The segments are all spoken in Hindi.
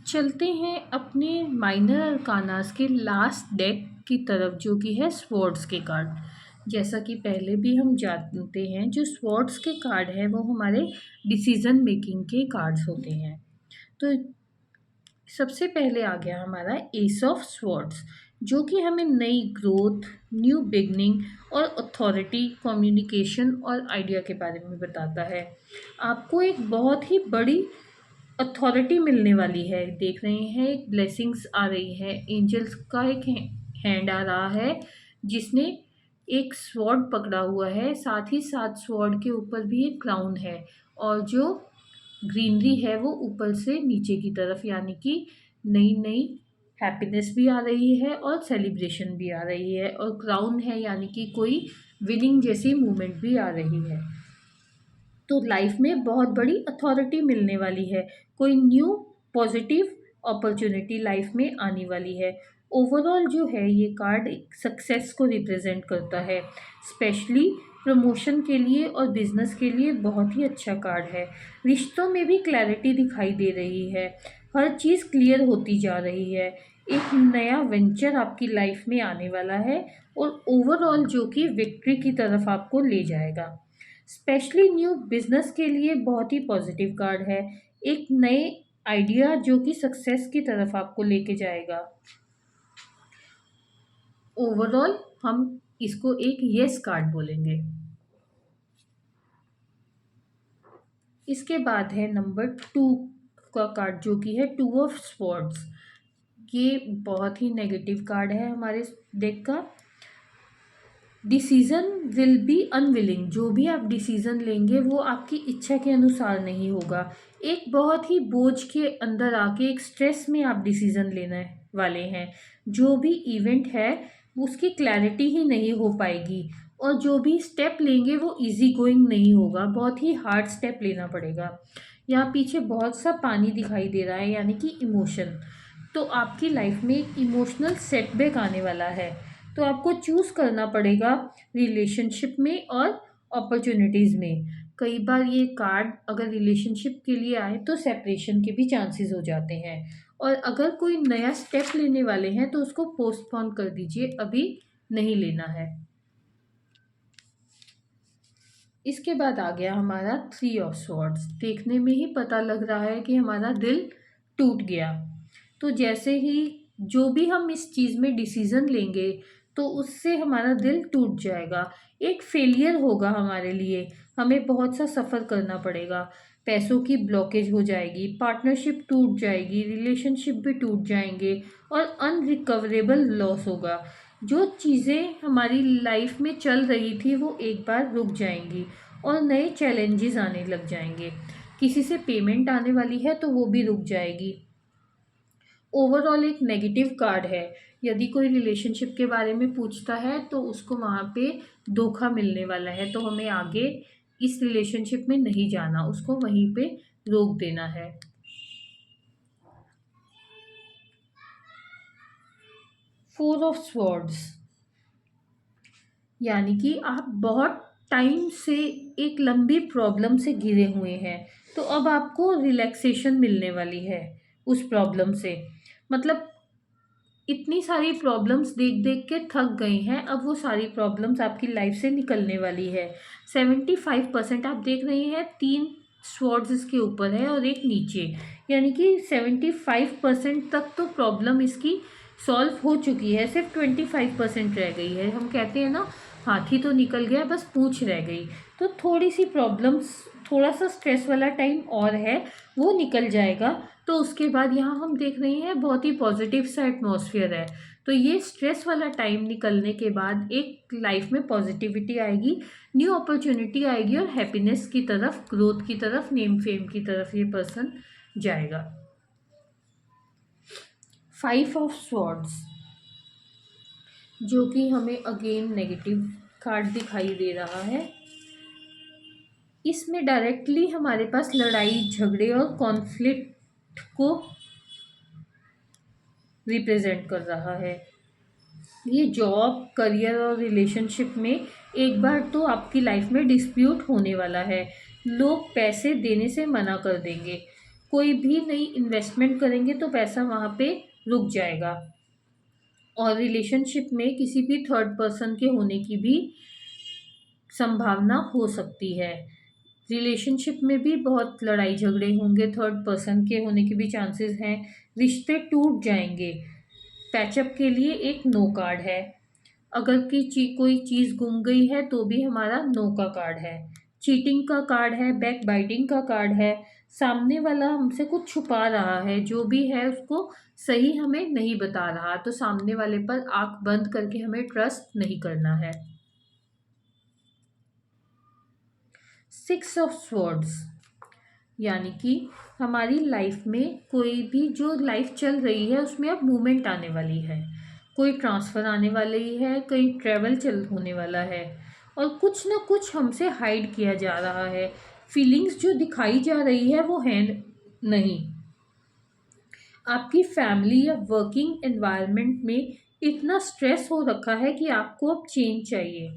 चलते हैं अपने माइनर अरकानास के लास्ट डेक की तरफ, जो कि है स्वॉर्ड्स के कार्ड। जैसा कि पहले भी हम जानते हैं, जो स्वॉर्ड्स के कार्ड है वो हमारे डिसीजन मेकिंग के कार्ड्स होते हैं। तो सबसे पहले आ गया हमारा एस ऑफ स्वॉर्ड्स, जो कि हमें नई ग्रोथ, न्यू बिगनिंग और अथॉरिटी, कम्युनिकेशन और आइडिया के बारे में बताता है। आपको एक बहुत ही बड़ी अथॉरिटी मिलने वाली है। देख रहे हैं, एक ब्लेसिंग्स आ रही है, एंजल्स का एक हैंड आ रहा है जिसने एक स्वॉर्ड पकड़ा हुआ है, साथ ही साथ स्वॉर्ड के ऊपर भी एक क्राउन है, और जो ग्रीनरी है वो ऊपर से नीचे की तरफ, यानी कि नई नई हैप्पीनेस भी आ रही है और सेलिब्रेशन भी आ रही है, और क्राउन है यानी कि कोई विनिंग जैसी मूवमेंट भी आ रही है। तो लाइफ में बहुत बड़ी अथॉरिटी मिलने वाली है, कोई न्यू पॉजिटिव अपॉर्चुनिटी लाइफ में आने वाली है। ओवरऑल जो है ये कार्ड सक्सेस को रिप्रेजेंट करता है, स्पेशली प्रमोशन के लिए और बिजनेस के लिए बहुत ही अच्छा कार्ड है। रिश्तों में भी क्लैरिटी दिखाई दे रही है, हर चीज़ क्लियर होती जा रही है, एक नया वेंचर आपकी लाइफ में आने वाला है, और ओवरऑल जो कि विक्ट्री की तरफ आपको ले जाएगा। स्पेशली न्यू बिजनेस के लिए बहुत ही पॉजिटिव कार्ड है, एक नए आइडिया जो कि सक्सेस की तरफ आपको लेके जाएगा। ओवरऑल हम इसको एक यस कार्ड बोलेंगे। इसके बाद है नंबर 2 का कार्ड, जो कि है 2 ऑफ स्वॉर्ड्स। ये बहुत ही नेगेटिव कार्ड है हमारे डेक का। डिसीज़न विल बी अनविलिंग, जो भी आप डिसीज़न लेंगे वो आपकी इच्छा के अनुसार नहीं होगा। एक बहुत ही बोझ के अंदर आके एक स्ट्रेस में आप डिसीज़न लेने वाले हैं। जो भी इवेंट है उसकी क्लैरिटी ही नहीं हो पाएगी, और जो भी स्टेप लेंगे वो इजी गोइंग नहीं होगा, बहुत ही हार्ड स्टेप लेना पड़ेगा। यहाँ पीछे बहुत सा पानी दिखाई दे रहा है, यानी कि इमोशन। तो आपकी लाइफ में एक इमोशनल सेटबैक आने वाला है, तो आपको चूज़ करना पड़ेगा रिलेशनशिप में और अपॉर्चुनिटीज़ में। कई बार ये कार्ड अगर रिलेशनशिप के लिए आए तो सेपरेशन के भी चांसेस हो जाते हैं, और अगर कोई नया स्टेप लेने वाले हैं तो उसको पोस्टपोन कर दीजिए, अभी नहीं लेना है। इसके बाद आ गया हमारा 3 ऑफ स्वॉर्ड्स। देखने में ही पता लग रहा है कि हमारा दिल टूट गया। तो जैसे ही जो भी हम इस चीज़ में डिसीज़न लेंगे तो उससे हमारा दिल टूट जाएगा, एक फेलियर होगा हमारे लिए, हमें बहुत सा सफ़र करना पड़ेगा, पैसों की ब्लॉकेज हो जाएगी, पार्टनरशिप टूट जाएगी, रिलेशनशिप भी टूट जाएंगे, और अनरिकवरेबल लॉस होगा। जो चीज़ें हमारी लाइफ में चल रही थी वो एक बार रुक जाएंगी और नए चैलेंजेस आने लग जाएंगे। किसी से पेमेंट आने वाली है तो वो भी रुक जाएगी। ओवरऑल एक नेगेटिव कार्ड है। यदि कोई रिलेशनशिप के बारे में पूछता है तो उसको वहाँ पे धोखा मिलने वाला है, तो हमें आगे इस रिलेशनशिप में नहीं जाना, उसको वहीं पे रोक देना है। 4 ऑफ स्वॉर्ड्स, यानी कि आप बहुत टाइम से एक लंबी प्रॉब्लम से घिरे हुए हैं, तो अब आपको रिलैक्सेशन मिलने वाली है उस प्रॉब्लम से। मतलब इतनी सारी प्रॉब्लम्स देख देख के थक गई हैं, अब वो सारी प्रॉब्लम्स आपकी लाइफ से निकलने वाली है। 75% आप देख रहे हैं, 3 स्वॉर्ड्स इसके ऊपर है और एक नीचे, यानी कि 75% तक तो प्रॉब्लम इसकी सॉल्व हो चुकी है, सिर्फ 25% रह गई है। हम कहते हैं ना, हाथी तो निकल गया, बस पूंछ रह गई। तो थोड़ी सी प्रॉब्लम्स, थोड़ा सा स्ट्रेस वाला टाइम और है, वो निकल जाएगा। तो उसके बाद यहाँ हम देख रहे हैं बहुत ही पॉजिटिव सा एटमॉस्फेयर है। तो ये स्ट्रेस वाला टाइम निकलने के बाद एक लाइफ में पॉजिटिविटी आएगी, न्यू अपॉर्चुनिटी आएगी, और हैप्पीनेस की तरफ, ग्रोथ की तरफ, नेम फेम की तरफ ये पर्सन जाएगा। 5 ऑफ स्वॉर्ड्स, जो कि हमें अगेन नेगेटिव कार्ड दिखाई दे रहा है। इसमें डायरेक्टली हमारे पास लड़ाई झगड़े और कॉन्फ्लिक्ट को रिप्रेजेंट कर रहा है। ये जॉब, करियर और रिलेशनशिप में एक बार तो आपकी लाइफ में डिस्प्यूट होने वाला है, लोग पैसे देने से मना कर देंगे, कोई भी नई इन्वेस्टमेंट करेंगे तो पैसा वहाँ पे रुक जाएगा। और रिलेशनशिप में किसी भी थर्ड पर्सन के होने की भी संभावना हो सकती है। रिलेशनशिप में भी बहुत लड़ाई झगड़े होंगे, थर्ड पर्सन के होने के भी चांसेस हैं, रिश्ते टूट जाएंगे। पैचअप के लिए एक नो कार्ड है। अगर कोई चीज़ गुम गई है तो भी हमारा नो का कार्ड है। चीटिंग का कार्ड है, बैक बाइटिंग का कार्ड है। सामने वाला हमसे कुछ छुपा रहा है, जो भी है उसको सही हमें नहीं बता रहा, तो सामने वाले पर आंख बंद करके हमें ट्रस्ट नहीं करना है। 6 ऑफ स्वॉर्ड्स यानी कि हमारी लाइफ में कोई भी जो लाइफ चल रही है उसमें अब मूवमेंट आने वाली है, कोई ट्रांसफ़र आने वाली है, कहीं ट्रैवल चल होने वाला है, और कुछ ना कुछ हमसे हाइड किया जा रहा है। फीलिंग्स जो दिखाई जा रही है वो है नहीं। आपकी फैमिली या वर्किंग एनवायरनमेंट में इतना स्ट्रेस हो रखा है कि आपको अब चेंज चाहिए,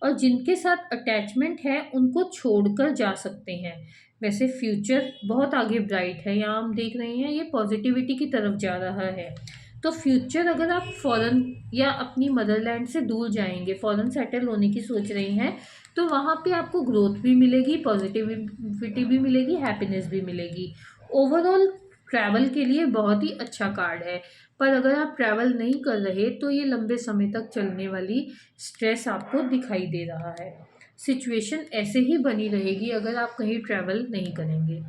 और जिनके साथ अटैचमेंट है उनको छोड़कर जा सकते हैं। वैसे फ्यूचर बहुत आगे ब्राइट है, यहाँ हम देख रहे हैं ये पॉजिटिविटी की तरफ जा रहा है। तो फ्यूचर अगर आप फॉरेन या अपनी मदरलैंड से दूर जाएंगे, फॉरेन सेटल होने की सोच रहे हैं, तो वहाँ पे आपको ग्रोथ भी मिलेगी, पॉजिटिविटी भी मिलेगी, हैप्पीनेस भी मिलेगी। ओवरऑल ट्रैवल के लिए बहुत ही अच्छा कार्ड है। पर अगर आप ट्रैवल नहीं कर रहे तो ये लंबे समय तक चलने वाली स्ट्रेस आपको दिखाई दे रहा है। सिचुएशन ऐसे ही बनी रहेगी अगर आप कहीं ट्रैवल नहीं करेंगे।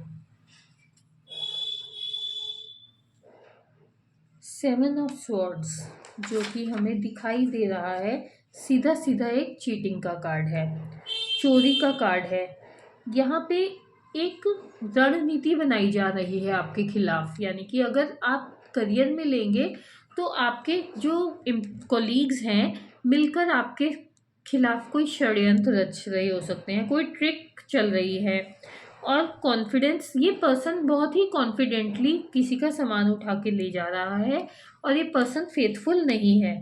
7 ऑफ स्वॉर्ड्स जो कि हमें दिखाई दे रहा है, सीधा सीधा एक चीटिंग का कार्ड है, चोरी का कार्ड है। यहाँ पे एक रणनीति बनाई जा रही है आपके खिलाफ, यानी कि अगर आप करियर में लेंगे तो आपके जो कोलीग्स हैं मिलकर आपके खिलाफ कोई षड्यंत्र रच रहे हो सकते हैं, कोई ट्रिक चल रही है। और कॉन्फिडेंस, ये पर्सन बहुत ही कॉन्फिडेंटली किसी का सामान उठा के ले जा रहा है, और ये पर्सन फेथफुल नहीं है।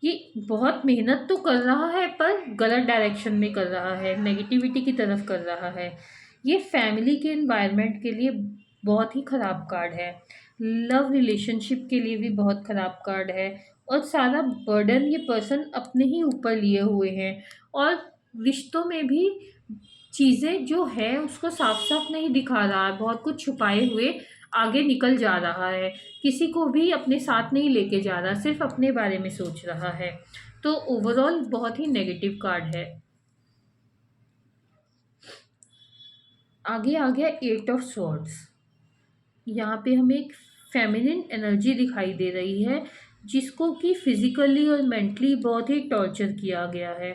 ये बहुत मेहनत तो कर रहा है पर गलत डायरेक्शन में कर रहा है, नेगेटिविटी की तरफ कर रहा है। ये फैमिली के एनवायरनमेंट के लिए बहुत ही ख़राब कार्ड है, लव रिलेशनशिप के लिए भी बहुत ख़राब कार्ड है, और सारा बर्डन ये पर्सन अपने ही ऊपर लिए हुए हैं, और रिश्तों में भी चीज़ें जो है उसको साफ साफ नहीं दिखा रहा है, बहुत कुछ छुपाए हुए आगे निकल जा रहा है, किसी को भी अपने साथ नहीं लेके जा रहा, सिर्फ अपने बारे में सोच रहा है। तो ओवरऑल बहुत ही नेगेटिव कार्ड है। आगे आ गया 8 ऑफ स्वॉर्ड्स। यहाँ पे हमें एक फेमिनिन एनर्जी दिखाई दे रही है, जिसको कि फिजिकली और मेंटली बहुत ही टॉर्चर किया गया है।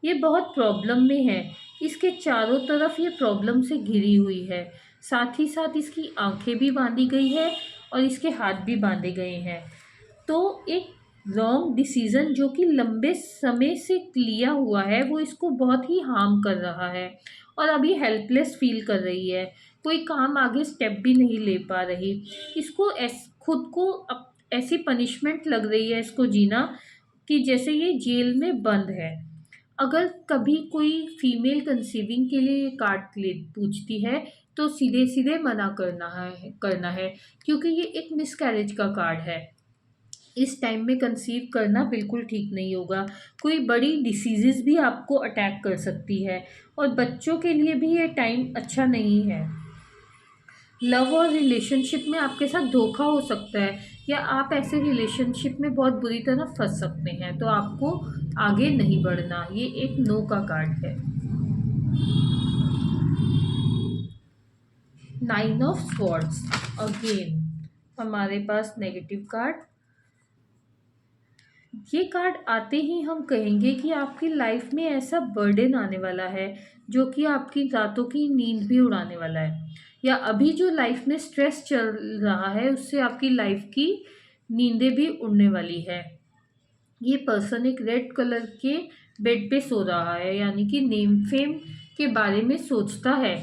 ये बहुत प्रॉब्लम में है, इसके चारों तरफ ये प्रॉब्लम से घिरी हुई है, साथ ही साथ इसकी आंखें भी बांधी गई है और इसके हाथ भी बांधे गए हैं। तो एक रॉन्ग डिसीज़न जो कि लंबे समय से लिया हुआ है वो इसको बहुत ही हार्म कर रहा है, और अभी हेल्पलेस फील कर रही है, कोई काम आगे स्टेप भी नहीं ले पा रही। इसको खुद को ऐसी पनिशमेंट लग रही है इसको जीना, कि जैसे ये जेल में बंद है। अगर कभी कोई फीमेल कंसीविंग के लिए ये कार्ड ले पूछती है तो सीधे सीधे मना करना है, क्योंकि ये एक मिसकैरेज का कार्ड है। इस टाइम में कंसीव करना बिल्कुल ठीक नहीं होगा, कोई बड़ी डिसीज़ेस भी आपको अटैक कर सकती है, और बच्चों के लिए भी ये टाइम अच्छा नहीं है। लव और रिलेशनशिप में आपके साथ धोखा हो सकता है, या आप ऐसे रिलेशनशिप में बहुत बुरी तरह फंस सकते हैं, तो आपको आगे नहीं बढ़ना। ये एक नो का कार्ड है। 9 ऑफ स्वॉर्ड्स अगेन हमारे पास नेगेटिव कार्ड। ये कार्ड आते ही हम कहेंगे कि आपकी लाइफ में ऐसा बर्डन आने वाला है जो कि आपकी रातों की नींद भी उड़ाने वाला है, या अभी जो लाइफ में स्ट्रेस चल रहा है उससे आपकी लाइफ की नींदें भी उड़ने वाली है। ये पर्सन एक रेड कलर के बेड पे सो रहा है, यानी कि नेम फेम के बारे में सोचता है,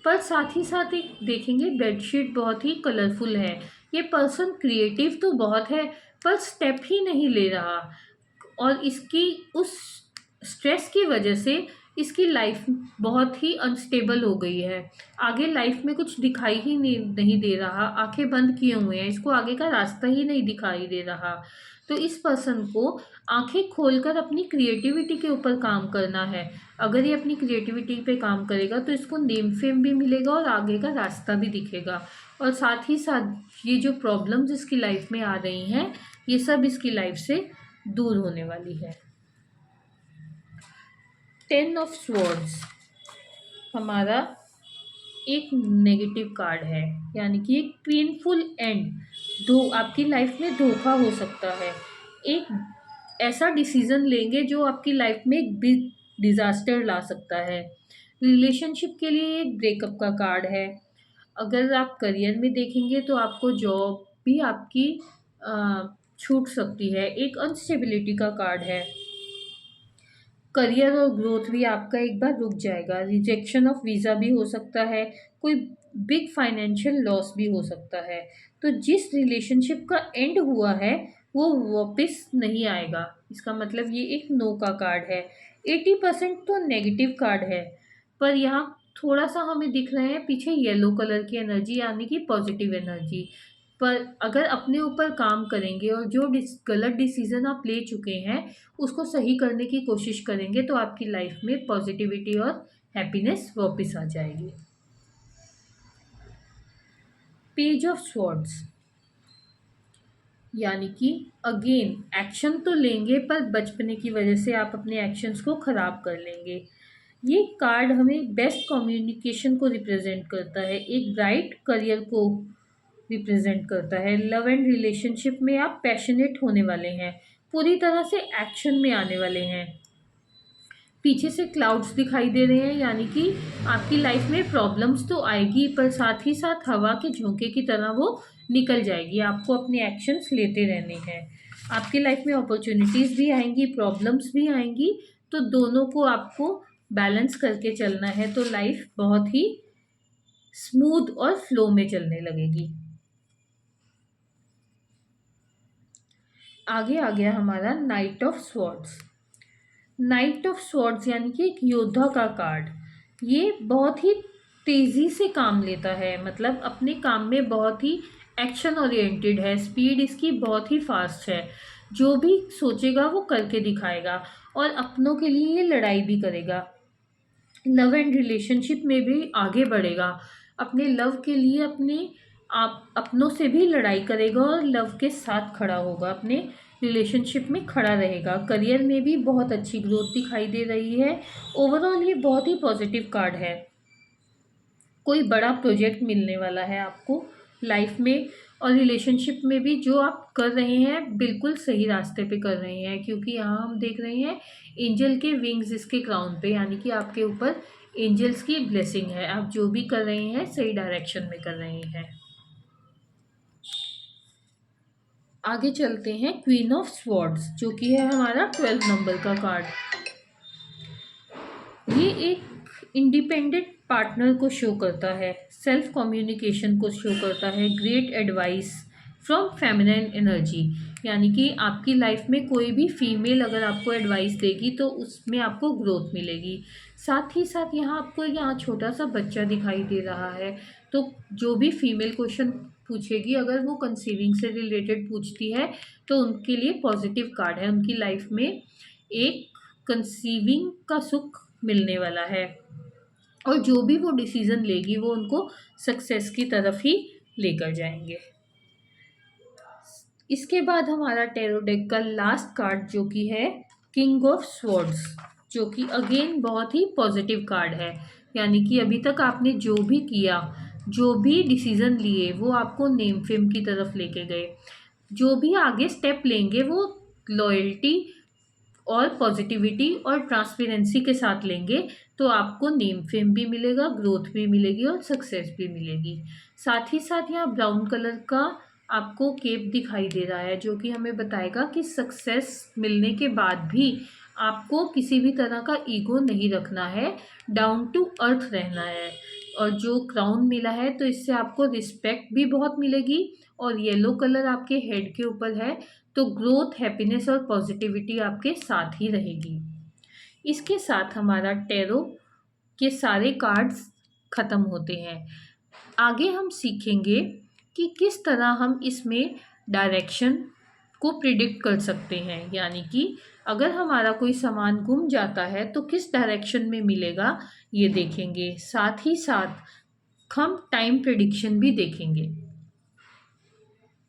पर साथ ही साथ एक देखेंगे बेडशीट बहुत ही कलरफुल है। ये पर्सन क्रिएटिव तो बहुत है पर स्टेप ही नहीं ले रहा, और इसकी उस स्ट्रेस की वजह से इसकी लाइफ बहुत ही अनस्टेबल हो गई है। आगे लाइफ में कुछ दिखाई ही नहीं दे रहा, आंखें बंद किए हुए हैं, इसको आगे का रास्ता ही नहीं दिखाई दे रहा। तो इस पर्सन को आंखें खोलकर अपनी क्रिएटिविटी के ऊपर काम करना है। अगर ये अपनी क्रिएटिविटी पे काम करेगा तो इसको नेम फेम भी मिलेगा और आगे का रास्ता भी दिखेगा। और साथ ही साथ ये जो प्रॉब्लम्स इसकी लाइफ में आ रही हैं, ये सब इसकी लाइफ से दूर होने वाली है। 10 ऑफ स्वॉर्ड्स हमारा एक नेगेटिव कार्ड है, यानी कि एक पेनफुल एंड। आपकी लाइफ में धोखा हो सकता है। एक ऐसा डिसीजन लेंगे जो आपकी लाइफ में एक बिग डिजास्टर ला सकता है। रिलेशनशिप के लिए एक ब्रेकअप का कार्ड है। अगर आप करियर में देखेंगे तो आपको जॉब भी आपकी छूट सकती है। एक अनस्टेबिलिटी का कार्ड है। करियर और ग्रोथ भी आपका एक बार रुक जाएगा। रिजेक्शन ऑफ वीज़ा भी हो सकता है। कोई बिग फाइनेंशियल लॉस भी हो सकता है। तो जिस रिलेशनशिप का एंड हुआ है वो वापस नहीं आएगा। इसका मतलब ये एक नो का कार्ड है। 80% तो नेगेटिव कार्ड है, पर यहाँ थोड़ा सा हमें दिख रहे हैं पीछे येलो कलर की एनर्जी, यानी कि पॉजिटिव एनर्जी। पर अगर अपने ऊपर काम करेंगे और जो गलत डिसीजन आप ले चुके हैं उसको सही करने की कोशिश करेंगे तो आपकी लाइफ में पॉजिटिविटी और हैप्पीनेस वापस आ जाएगी। पेज ऑफ स्वॉर्ड्स, यानी कि अगेन एक्शन तो लेंगे पर बचपने की वजह से आप अपने एक्शंस को ख़राब कर लेंगे। ये कार्ड हमें बेस्ट कम्युनिकेशन को रिप्रेजेंट करता है। एक ब्राइट करियर को रिप्रेजेंट करता है। लव एंड रिलेशनशिप में आप पैशनेट होने वाले हैं, पूरी तरह से एक्शन में आने वाले हैं। पीछे से क्लाउड्स दिखाई दे रहे हैं, यानी कि आपकी लाइफ में प्रॉब्लम्स तो आएगी पर साथ ही साथ हवा के झोंके की तरह वो निकल जाएगी। आपको अपने एक्शंस लेते रहने हैं। आपकी लाइफ में अपॉर्चुनिटीज़ भी आएंगी, प्रॉब्लम्स भी आएंगी, तो दोनों को आपको बैलेंस करके चलना है। तो लाइफ बहुत ही स्मूथ और फ्लो में चलने लगेगी। आगे आ गया हमारा night of swords. Night of swords यानी कि एक योद्धा का कार्ड। ये बहुत ही तेज़ी से काम लेता है, मतलब अपने काम में बहुत ही एक्शन ओरिएंटेड है। स्पीड इसकी बहुत ही फास्ट है। जो भी सोचेगा वो करके दिखाएगा और अपनों के लिए ये लड़ाई भी करेगा। लव एंड रिलेशनशिप में भी आगे बढ़ेगा। अपने लव के लिए अपनों से भी लड़ाई करेगा और लव के साथ खड़ा होगा, अपने रिलेशनशिप में खड़ा रहेगा। करियर में भी बहुत अच्छी ग्रोथ दिखाई दे रही है। ओवरऑल ये बहुत ही पॉजिटिव कार्ड है। कोई बड़ा प्रोजेक्ट मिलने वाला है आपको लाइफ में, और रिलेशनशिप में भी जो आप कर रहे हैं बिल्कुल सही रास्ते पे कर रहे हैं, क्योंकि यहाँ हम देख रहे हैं एंजल के विंग्स इसके क्राउन पे, यानी कि आपके ऊपर एंजल्स की ब्लेसिंग है। आप जो भी कर रहे हैं सही डायरेक्शन में कर रहे हैं। आगे चलते हैं क्वीन ऑफ स्वॉर्ड्स, जो कि है हमारा 12 नंबर का कार्ड। ये एक इंडिपेंडेंट पार्टनर को शो करता है, सेल्फ कम्युनिकेशन को शो करता है, great advice from feminine energy, यानी कि आपकी लाइफ में कोई भी फीमेल अगर आपको एडवाइस देगी तो उसमें आपको ग्रोथ मिलेगी। साथ ही साथ यहाँ छोटा सा बच्चा दिखाई दे रहा है। तो जो भी फीमेल क्वेश्चन पूछेगी, अगर वो कंसीविंग से रिलेटेड पूछती है तो उनके लिए पॉजिटिव कार्ड है। उनकी लाइफ में एक कंसीविंग का सुख मिलने वाला है और जो भी वो डिसीज़न लेगी वो उनको सक्सेस की तरफ ही लेकर जाएंगे। इसके बाद हमारा टैरो डेक का लास्ट कार्ड जो कि है किंग ऑफ स्वॉर्ड्स, जो कि अगेन बहुत ही पॉजिटिव कार्ड है। यानी कि अभी तक आपने जो भी किया, जो भी डिसीज़न लिए, वो आपको नेम फेम की तरफ लेके गए। जो भी आगे स्टेप लेंगे वो लॉयल्टी और पॉजिटिविटी और ट्रांसपेरेंसी के साथ लेंगे, तो आपको नेम फेम भी मिलेगा, ग्रोथ भी मिलेगी और सक्सेस भी मिलेगी। साथ ही साथ यहाँ ब्राउन कलर का आपको केप दिखाई दे रहा है, जो कि हमें बताएगा कि सक्सेस मिलने के बाद भी आपको किसी भी तरह का ईगो नहीं रखना है, डाउन टू अर्थ रहना है। और जो क्राउन मिला है तो इससे आपको रिस्पेक्ट भी बहुत मिलेगी, और येलो कलर आपके हेड के ऊपर है तो ग्रोथ, हैप्पीनेस और पॉजिटिविटी आपके साथ ही रहेगी। इसके साथ हमारा टैरो के सारे कार्ड्स ख़त्म होते हैं। आगे हम सीखेंगे कि किस तरह हम इसमें डायरेक्शन को प्रिडिक्ट कर सकते हैं, यानी कि अगर हमारा कोई सामान गुम जाता है तो किस डायरेक्शन में मिलेगा ये देखेंगे। साथ ही साथ हम टाइम प्रिडिक्शन भी देखेंगे।